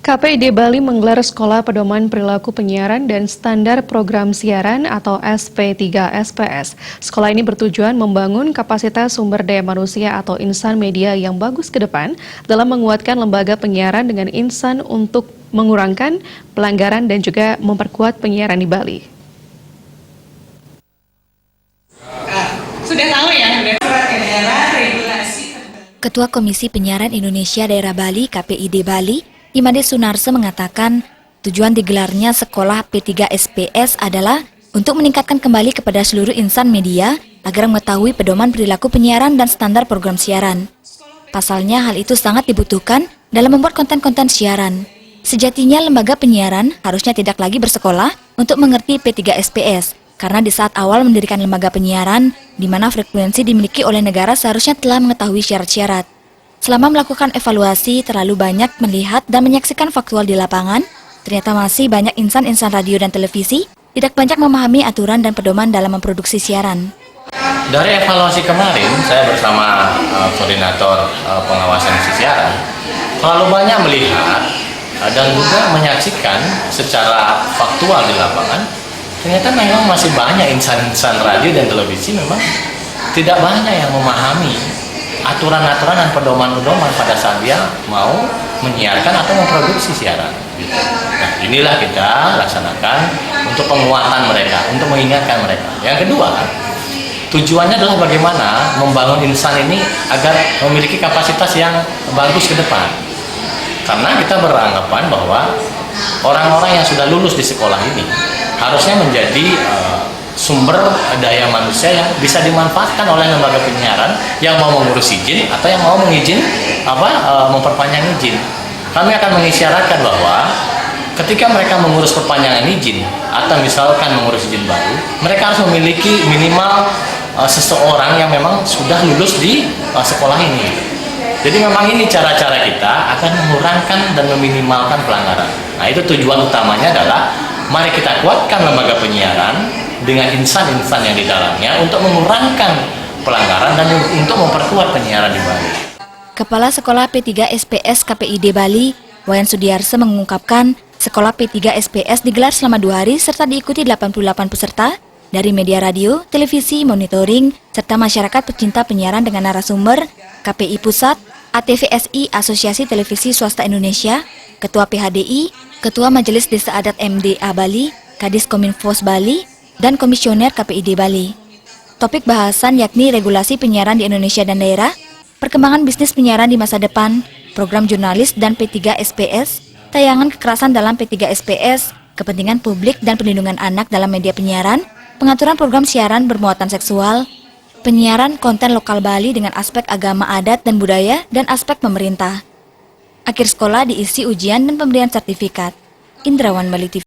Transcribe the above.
KPID Bali menggelar Sekolah Pedoman Perilaku Penyiaran dan Standar Program Siaran atau SP3SPS. Sekolah ini bertujuan membangun kapasitas sumber daya manusia atau insan media yang bagus ke depan dalam menguatkan lembaga penyiaran dengan insan untuk mengurangkan pelanggaran dan juga memperkuat penyiaran di Bali. Sudah tahu ya, surat edaran regulasi. Ketua Komisi Penyiaran Indonesia Daerah Bali KPID Bali, Imade Sunarso mengatakan tujuan digelarnya sekolah P3SPS adalah untuk meningkatkan kembali kepada seluruh insan media agar mengetahui pedoman perilaku penyiaran dan standar program siaran. Pasalnya hal itu sangat dibutuhkan dalam membuat konten-konten siaran. Sejatinya lembaga penyiaran harusnya tidak lagi bersekolah untuk mengerti P3SPS, karena di saat awal mendirikan lembaga penyiaran, di mana frekuensi dimiliki oleh negara seharusnya telah mengetahui syarat-syarat. Selama melakukan evaluasi, terlalu banyak melihat dan menyaksikan faktual di lapangan, ternyata masih banyak insan-insan radio dan televisi tidak banyak memahami aturan dan pedoman dalam memproduksi siaran. Dari evaluasi kemarin, saya bersama koordinator pengawasan siaran, terlalu banyak melihat dan juga menyaksikan secara faktual di lapangan, ternyata memang masih banyak insan-insan radio dan televisi memang tidak banyak yang memahami aturan-aturan dan pedoman-pedoman pada saat dia mau menyiarkan atau memproduksi siaran. Nah, inilah kita laksanakan untuk penguatan mereka, untuk mengingatkan mereka. Yang kedua, tujuannya adalah bagaimana membangun insan ini agar memiliki kapasitas yang bagus ke depan. Karena kita beranggapan bahwa orang-orang yang sudah lulus di sekolah ini harusnya menjadi sumber daya manusia yang bisa dimanfaatkan oleh lembaga penyiaran yang mau mengurus izin atau yang mau memperpanjang izin. Kami akan mengisyaratkan bahwa ketika mereka mengurus perpanjangan izin atau misalkan mengurus izin baru, mereka harus memiliki minimal seseorang yang memang sudah lulus di sekolah ini. Jadi memang ini cara-cara kita akan mengurangkan dan meminimalkan pelanggaran. Nah, itu tujuan utamanya adalah mari kita kuatkan lembaga penyiaran dengan insan-insan yang di dalamnya untuk mengurangkan pelanggaran dan untuk memperkuat penyiaran di Bali. Kepala Sekolah P3SPS KPID Bali, Wayan Sudiarse mengungkapkan Sekolah P3SPS digelar selama 2 hari serta diikuti 88 peserta dari media radio, televisi, monitoring, serta masyarakat pecinta penyiaran dengan narasumber KPI Pusat, ATVSI Asosiasi Televisi Swasta Indonesia, Ketua PHDI, Ketua Majelis Desa Adat MDA Bali, Kadis Kominfos Bali, dan Komisioner KPID Bali. Topik bahasan yakni regulasi penyiaran di Indonesia dan daerah, perkembangan bisnis penyiaran di masa depan, program jurnalis dan P3SPS, tayangan kekerasan dalam P3SPS, kepentingan publik dan perlindungan anak dalam media penyiaran, pengaturan program siaran bermuatan seksual, penyiaran konten lokal Bali dengan aspek agama adat dan budaya, dan aspek pemerintah. Akhir sekolah diisi ujian dan pemberian sertifikat. Indrawan Bali TV.